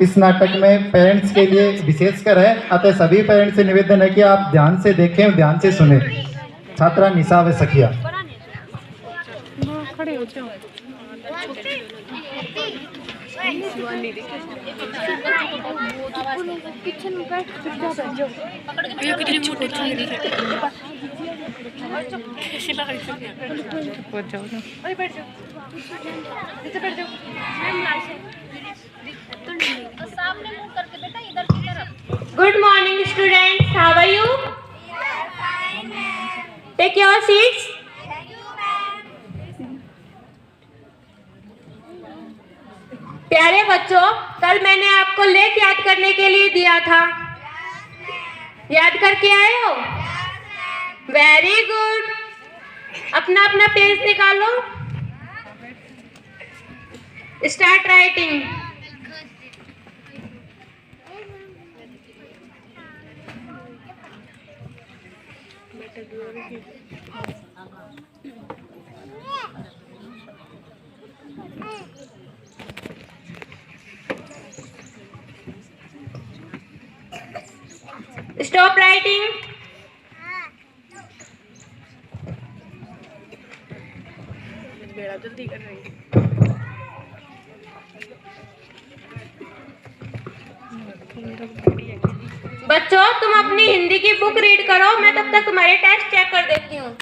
इस नाटक में पेरेंट्स के लिए विशेषकर है, अतः सभी पेरेंट्स से निवेदन है कि आप ध्यान से देखें और ध्यान से सुने। छात्रा निशा व सखिया। खड़े हो जाओ। किचन में बैठ ये कितनी मोटी छुरी है। ऐसे पकड़ सकते हैं। बैठ जाओ ना। अरे बैठ जाओ। नीचे बैठ जाओ। सामने मुंह करके बेटा इधर की तरफ। Good morning, students. How are you? Take your seats. प्यारे बच्चों, कल मैंने आपको लेख याद करने के लिए दिया था। याद करके आए हो? Very good. अपना अपना पेज निकालो। Start writing. Stop writing. बेड़ा जल्दी कर रही है। बच्चों, तुम अपनी हिंदी की बुक रीड करो, मैं तब तक तुम्हारे टेस्ट चेक कर देती हूँ।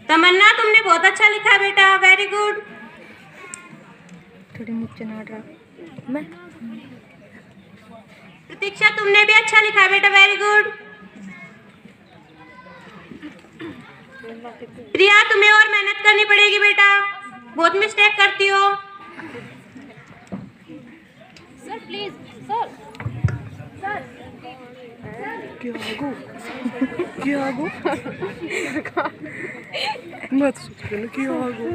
तमन्ना, तुमने बहुत अच्छा लिखा बेटा, वेरी गुड। थोड़ी नीचे ना रहा मैं। प्रतीक्षा, तुमने भी अच्छा लिखा बेटा, वेरी गुड। प्रिया, तुम्हें और मेहनत करनी पड़ेगी बेटा, बहुत मिस्टेक करती हो। Sir please sir. सर क्या आगो मत सोच क्या आगो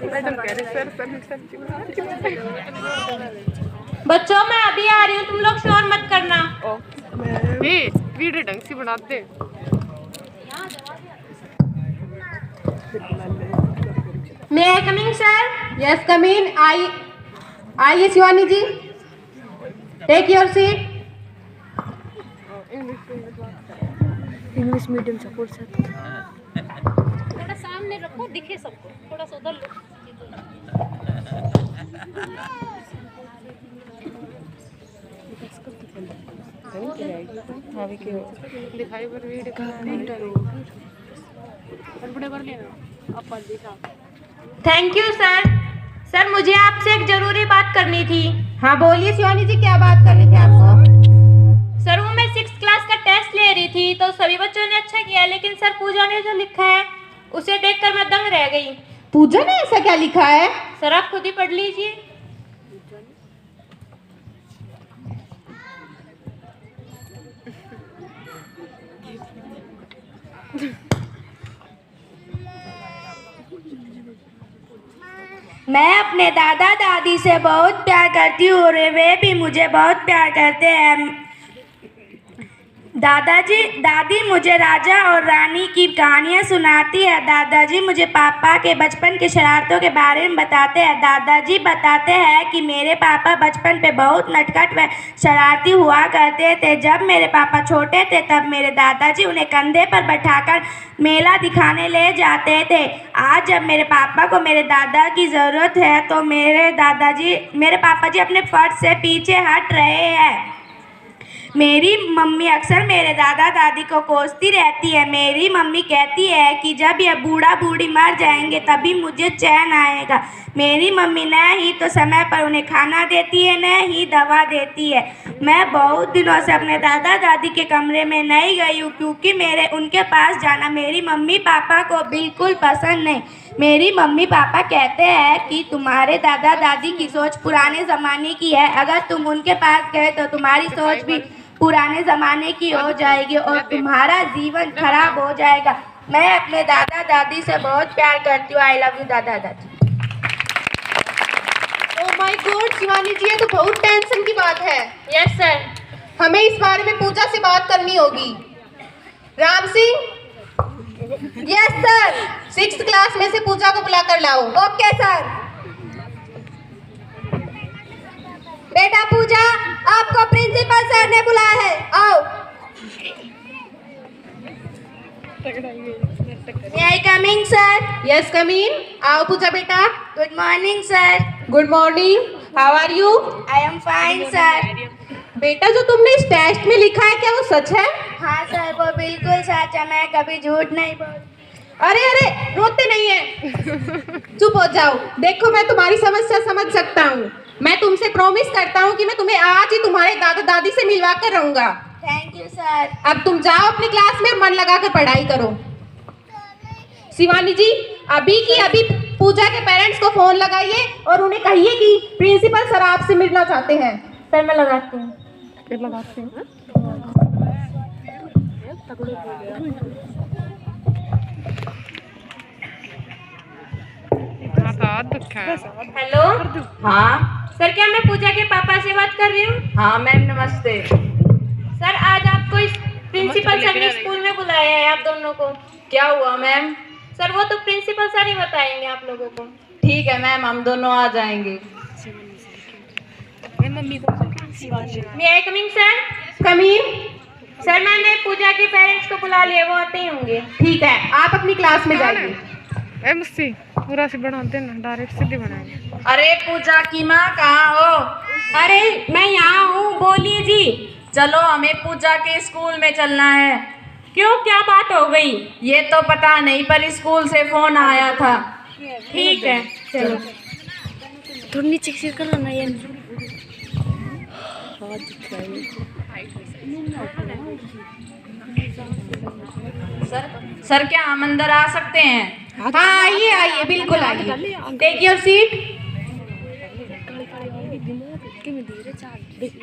मैडम कह रहे सर। बच्चों, मैं अभी आ रही हूँ, तुम लोग शोर मत करना। वीडियो ढंग से बनाते। May I come in, sir? Yes, come in. I Shivani ji. Take your seat. English medium support से थोड़ा सामने रखो, दिखे सबको, थोड़ा सा उधर लो। दिखाई पर वीडियो बड़े कर लेना आप दिखा। Thank you sir. सर, मुझे आपसे एक जरूरी बात करनी थी। हाँ बोलिए शिवानी जी, क्या बात करनी थी आपको? सर, वो मैं 6th क्लास का टेस्ट ले रही थी तो सभी बच्चों ने अच्छा किया, लेकिन सर पूजा ने जो लिखा है उसे देखकर मैं दंग रह गई। पूजा ने ऐसा क्या लिखा है? सर, आप खुद ही पढ़ लीजिए। मैं अपने दादा दादी से बहुत प्यार करती हूँ और वे भी मुझे बहुत प्यार करते हैं। दादी मुझे राजा और रानी की कहानियाँ सुनाती है। दादाजी मुझे पापा के बचपन की शरारतों के बारे में बताते हैं। दादाजी बताते हैं कि मेरे पापा बचपन पे बहुत नटखट व शरारती हुआ करते थे। जब मेरे पापा छोटे थे तब मेरे दादाजी उन्हें कंधे पर बैठाकर मेला दिखाने ले जाते थे। आज जब मेरे पापा को मेरे दादा की ज़रूरत है तो मेरे पापा जी अपने फर्ज से पीछे हट रहे हैं। मेरी मम्मी अक्सर मेरे दादा दादी को कोसती रहती है। मेरी मम्मी कहती है कि जब यह बूढ़ा बूढ़ी मर जाएंगे तभी मुझे चैन आएगा। मेरी मम्मी न ही तो समय पर उन्हें खाना देती है, न ही दवा देती है। मैं बहुत दिनों से अपने दादा दादी के कमरे में नहीं गई हूँ क्योंकि उनके पास जाना मेरी मम्मी पापा को बिल्कुल पसंद नहीं। मेरी मम्मी पापा कहते हैं कि तुम्हारे दादा दादी की सोच पुराने ज़माने की है। अगर तुम उनके पास गए तो तुम्हारी सोच भी पुराने ज़माने की हो जाएगी और तुम्हारा जीवन खराब हो जाएगा। मैं अपने दादा दादी से बहुत प्यार करती हूँ। आई लव यू दादा दादी। ओह माय गॉड शिवानी जी, ये तो बहुत टेंशन की बात है। Yes sir. हमें इस बारे में पूजा से बात करनी होगी। Ram Singh. Yes sir. 6th class में से पूजा को बुला कर लाओ। Okay sir. बेटा पूजा, आपको प्रिंसिपल सर ने बुलाया है, आओ। May I coming, sir? Yes come in. आओ पूजा बेटा। Good morning, sir. Good morning. How are you? I am fine, sir. बेटा जो तुमने इस टेस्ट में लिखा है क्या वो सच है? हाँ सर, वो बिल्कुल सच है, मैं कभी झूठ नहीं बोलती। अरे अरे रोते नहीं है, चुप हो जाओ। देखो मैं तुम्हारी समस्या समझ सकता हूँ। मैं तुमसे प्रॉमिस करता हूँ कि मैं तुम्हें आज ही तुम्हारे दादा दादी से मिलवा कर रहूंगा। Thank you sir. अब तुम जाओ अपनी क्लास में मन लगा कर पढ़ाई करो। शिवानी जी, अभी की अभी पूजा के पेरेंट्स को फोन लगाइए और उन्हें कहिए कि प्रिंसिपल सर आपसे मिलना चाहते हैं। सर मैं लगाती हूँ। हेलो। हाँ सर, क्या मैं पूजा के पापा से बात कर रही हूँ? हाँ मैम नमस्ते। सर आज आपको इस प्रिंसिपल सर ने स्कूल में बुलाया है आप दोनों को। क्या हुआ मैम? सर वो तो प्रिंसिपल सर ही बताएंगे आप लोगों को। ठीक है मैम, हम दोनों आ जाएंगे। May I coming sir? Come in. Sir मैंने पूजा के पेरेंट्स को बुला लिया, वो आते ही होंगे। ठीक है, आप अपनी क्लास में जाइए। एमसी पूरा से बनाते ना, डायरेक्ट सीधे बनाएंगे। अरे पूजा की माँ कहाँ हो? अरे मैं यहाँ हूँ, बोलिए जी। चलो हमें पूजा के स्कूल में चलना है। क्यों, क्या बात हो गई? ये तो पता नहीं, पर स्कूल से फोन आया था। ठीक है चलो। थोड़ा नीचे से कर ना ये। सर क्या हम अंदर आ सकते हैं? हाँ आइए आइए, बिल्कुल आइए। Take your seat.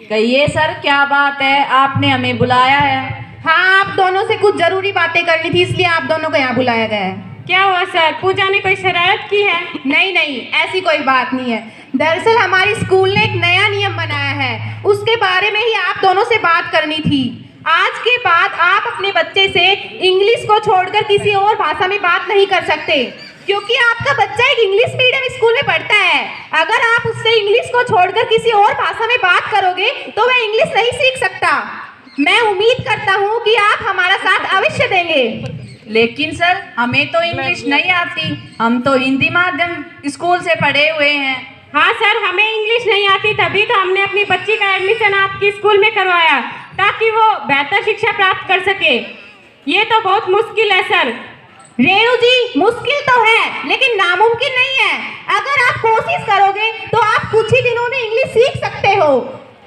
कहिए सर क्या बात है, आपने हमें बुलाया है? हाँ, आप दोनों से कुछ जरूरी बातें करनी थी, इसलिए आप दोनों को यहाँ बुलाया गया है। क्या हुआ सर, पूजा ने कोई शरारत की है? नहीं नहीं, ऐसी कोई बात नहीं है। दरअसल हमारे स्कूल ने एक नया नियम बनाया है, उसके बारे में ही आप दोनों से बात करनी थी। आज के बाद आप अपने बच्चे से इंग्लिश को छोड़कर किसी और भाषा में बात नहीं कर सकते, क्योंकि आपका बच्चा एक इंग्लिश मीडियम स्कूल में पढ़ता है। अगर आप उससे इंग्लिश को छोड़कर किसी और भाषा में बात करोगे तो वह इंग्लिश नहीं सीख सकता। मैं उम्मीद करता हूँ कि आप हमारा साथ अवश्य देंगे। लेकिन सर हमें तो इंग्लिश नहीं आती, हम तो हिंदी माध्यम स्कूल से पढ़े हुए हैं। हाँ सर, हमें इंग्लिश नहीं आती, तभी तो हमने अपनी बच्ची का एडमिशन आपकी स्कूल में करवाया, ताकि वो बेहतर शिक्षा प्राप्त कर सके। ये तो बहुत मुश्किल है सर। रेणु जी, मुश्किल तो है लेकिन नामुमकिन नहीं है। अगर आप कोशिश करोगे तो आप कुछ ही दिनों में इंग्लिश सीख सकते हो।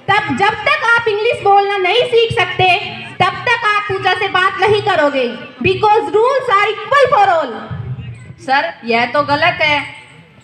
तब जब तक आप इंग्लिश बोलना नहीं सीख सकते तब तक आप पूजा से बात नहीं करोगे, because rules are equal for all. Sir यह तो गलत है,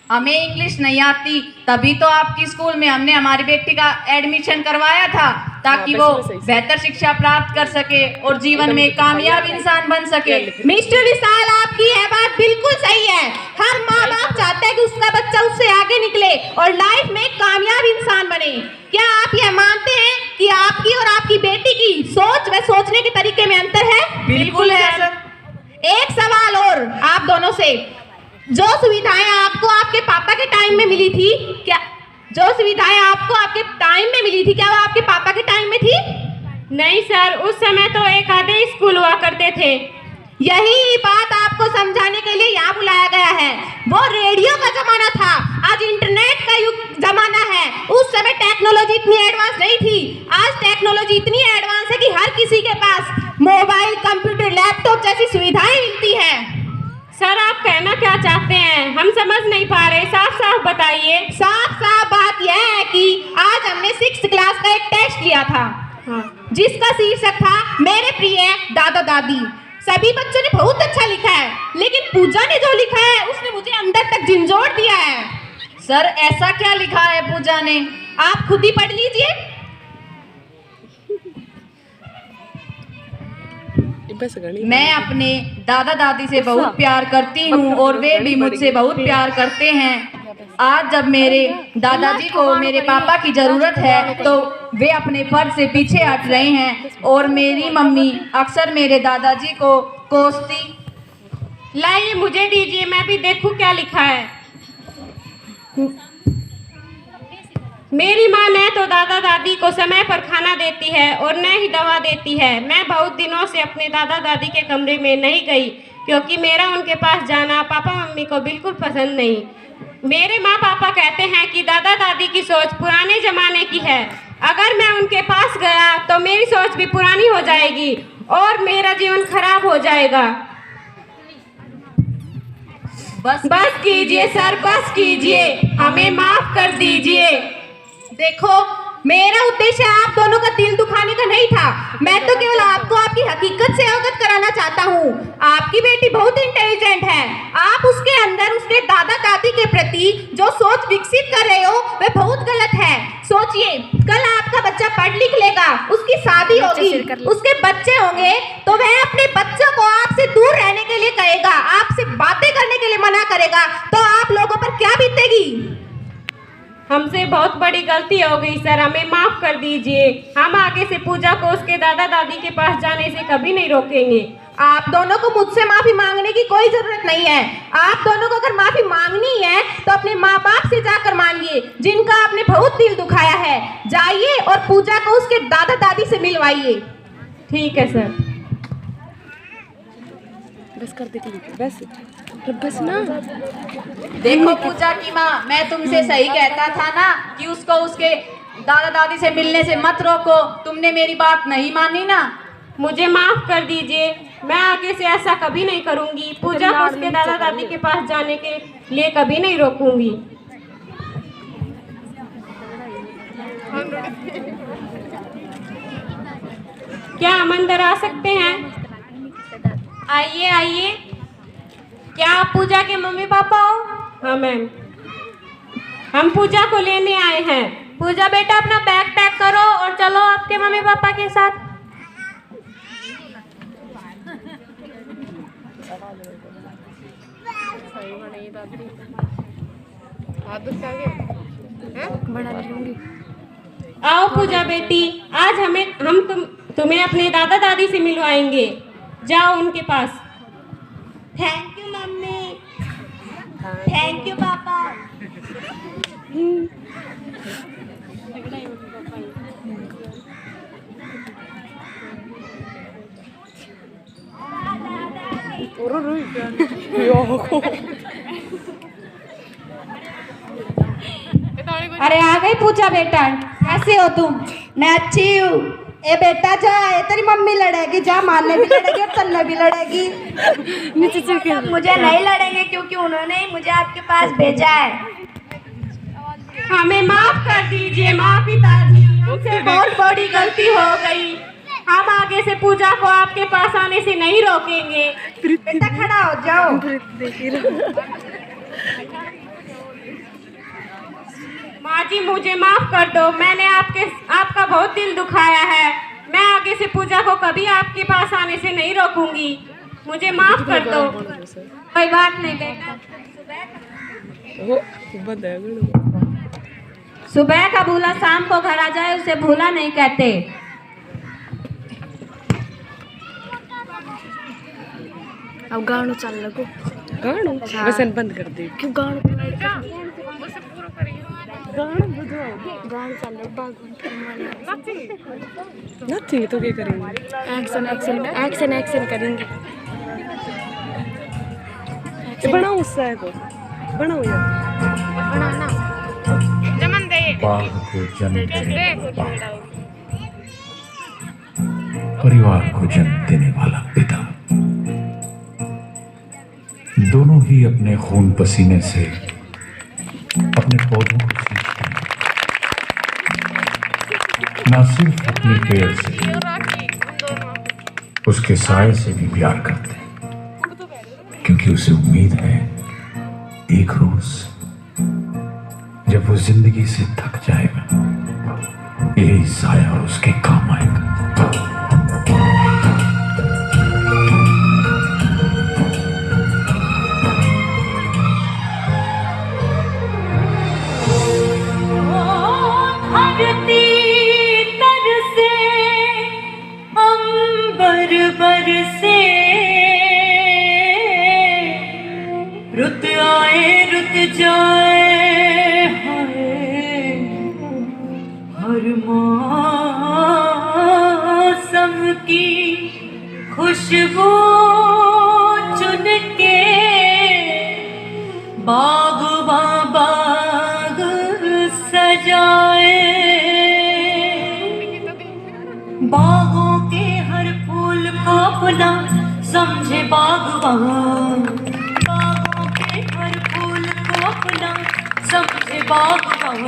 हमें इंग्लिश नहीं आती, तभी तो आपकी स्कूल में हमने हमारी बेटी का एडमिशन करवाया था, ताकि वो बेहतर शिक्षा प्राप्त कर सके और जीवन में कामयाब इंसान बन सके। मिस्टर विशाल, आपकी यह बात बिल्कुल सही है। हर माँ बाप चाहता है कि उसका बच्चा उससे आगे निकले और लाइफ में कामयाब इंसान बने। क्या आप यह मानते हैं कि आपकी और आपकी बेटी की सोच व सोचने के तरीके में अंतर है? बिल्कुल है सर। एक सवाल और आप दोनों से, जो सुविधाएं आपको आपके पापा के टाइम में मिली थी, क्या जो सुविधाएं आपको आपके टाइम में मिली थी क्या वो आपके पापा के टाइम में थी? नहीं सर, उस समय तो एक आधे स्कूल हुआ करते थे। यही बात आपको समझाने के लिए यहाँ बुलाया गया है। वो रेडियो का जमाना था, आज इंटरनेट का युग जमाना है। उस समय टेक्नोलॉजी इतनी एडवांस नहीं थी, आज टेक्नोलॉजी इतनी एडवांस है कि हर किसी के पास मोबाइल, कंप्यूटर, लैपटॉप जैसी सुविधाएं मिलती हैं। सर आप कहना क्या चाहते हैं, हम समझ नहीं पा रहे, साफ साफ बताइए। साफ साफ बात यह है कि आज हमने 6th क्लास का एक टेस्ट लिया था, जिसका शीर्षक था मेरे प्रिय दादा दादी। सभी बच्चों ने बहुत अच्छा लिखा है, लेकिन पूजा ने जो लिखा है उसने मुझे अंदर तक झंझोड़ दिया है। सर ऐसा क्या लिखा है पूजा ने? आप खुद ही पढ़ लीजिए। मैं अपने दादा दादी से बहुत प्यार करती हूँ और वे भी मुझसे बहुत प्यार करते हैं। आज जब मेरे दादाजी को मेरे पापा की ज़रूरत है तो वे अपने फर्ज से पीछे हट रहे हैं और मेरी मम्मी अक्सर मेरे दादाजी को कोसती। लाइए मुझे दीजिए, मैं भी देखूं क्या लिखा है। मेरी माँ न तो दादा दादी को समय पर खाना देती है और न ही दवा देती है। मैं बहुत दिनों से अपने दादा दादी के कमरे में नहीं गई क्योंकि मेरा उनके पास जाना पापा मम्मी को बिल्कुल पसंद नहीं। मेरे माँ पापा कहते हैं कि दादा दादी की सोच पुराने ज़माने की है। अगर मैं उनके पास गया तो मेरी सोच भी पुरानी हो जाएगी और मेरा जीवन खराब हो जाएगा। बस कीजिए सर, बस कीजिए, हमें माफ कर दीजिए। देखो, मेरा उद्देश्य आप दोनों का दिल दुखाने का नहीं था। मैं तो केवल आपको आपकी हकीकत से अवगत कराना चाहता हूँ। आपकी बेटी बहुत इंटेलिजेंट है। आप उसके अंदर उसके दादा दादी के प्रति जो सोच विकसित कर रहे हो वह बहुत गलत है। सोचिए, कल आपका बच्चा पढ़ लिख लेगा, उसकी शादी होगी, उसके बच्चे होंगे तो वह अपने बच्चों को आपसे दूर रहने के लिए कहेगा, आपसे बातें करने के लिए मना करेगा, तो आप लोगों पर क्या बीतेगी? हमसे बहुत बड़ी गलती हो गई सर, हमें माफ कर दीजिए। हम आगे से पूजा को उसके दादा दादी के पास जाने से कभी नहीं रोकेंगे। आप दोनों को मुझसे माफी मांगने की कोई जरूरत नहीं है। आप दोनों को अगर माफी मांगनी है तो अपने माँ बाप से जाकर मांगिए जिनका आपने बहुत दिल दुखाया है। जाइए और पूजा को उसके दादा दादी से मिलवाइए। ठीक है सर। बस कर दे, बस ना। देखो पूजा की माँ, मैं तुमसे सही कहता था ना कि उसको उसके दादा दादी से मिलने से मत रोको। तुमने मेरी बात नहीं मानी ना। मुझे माफ कर दीजिए, मैं आगे से ऐसा कभी नहीं करूंगी। पूजा को उसके दादा दादी के पास जाने के लिए कभी नहीं रोकूंगी। क्या हम अंदर आ सकते हैं? आइए आइए। क्या आप पूजा के मम्मी पापा हो? हाँ मैम, हम पूजा को लेने आए हैं। पूजा बेटा, अपना बैग पैक करो और चलो आपके मम्मी पापा के साथ। आओ पूजा बेटी, आज हम तुम्हें अपने दादा दादी से मिलवाएंगे। जाओ उनके पास। थैंक यू मम्मी। थैंक यू पापा। अरे आ गई पूजा बेटा, कैसे हो तुम? मैं अच्छी हूँ। ए बेटा जा, ए तेरी मम्मी लड़ेगी, जा, मारने भी लड़ेगी और तलने भी लड़ेगी। मुझे नहीं लड़ेंगे क्योंकि उन्होंने ही मुझे आपके पास भेजा है। हमें माफ कर दीजिए माँ पिताजी, हमसे बहुत बड़ी गलती हो गई। हम आगे से पूजा को आपके पास आने से नहीं रोकेंगे। बेटा खड़ा हो जाओ। माँ जी मुझे माफ कर दो, मैंने आपका बहुत दिल दुखाया है। मैं आगे से पूजा को कभी आपके पास आने से नहीं रोकूंगी। मुझे माफ कर दो। कोई बात नहीं बेटा। सुबह का भूला शाम को घर आ जाए उसे भूला नहीं कहते। अब गाणो चल लगो, गाणो बसन बंद कर दे। क्यों गाणो गाणो चल नथिंग तो क्या करेंगे? एक्शन एक्शन करेंगे। बनाओ उससे को बनाओ यार, जमन दे बाग को जन्म देने वाला, परिवार को जन्म देने वाला पिता, दोनों ही अपने खून पसीने से अपने पौधों को सींचते हैं। न सिर्फ अपने पेड़ से, उसके साए से भी प्यार करते हैं, क्योंकि उसे उम्मीद है एक रोज जब वो जिंदगी से थक जाएगा, यही साया उसके काम आएगा। रुत आए रुत जाए हाय हर मौसम की खुशबू चुन के बाग बाग सजाए बागों के हर फूल को अपना समझे बागबान बागों के हर फूल को अपना समझे बागबान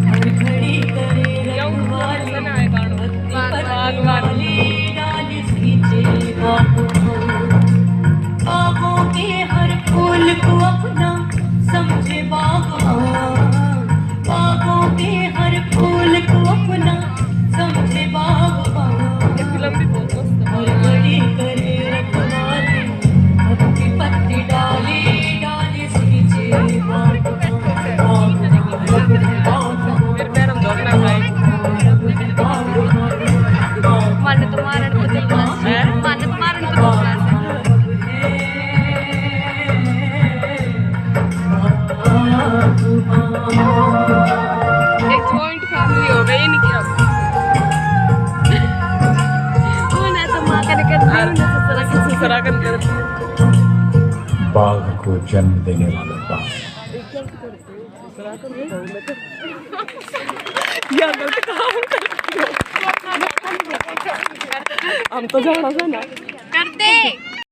हर घड़ी करे रखवाली वाली डाली सींचे बागों के हर फूल को अपना समझे बागबान बागों के हर फूल को अपना समझे बागबान हर घड़ी करे रखवाली अपनी पत्ती डाली डाली सींचे मन तुम्हारा एक जॉइंट फैमिली हो गई नहीं क्या वो ना तो माँ का निकल रही ना ससुरा कर बाघ को जन्म देने वाला बाघ हम तो जाना था ना कर दे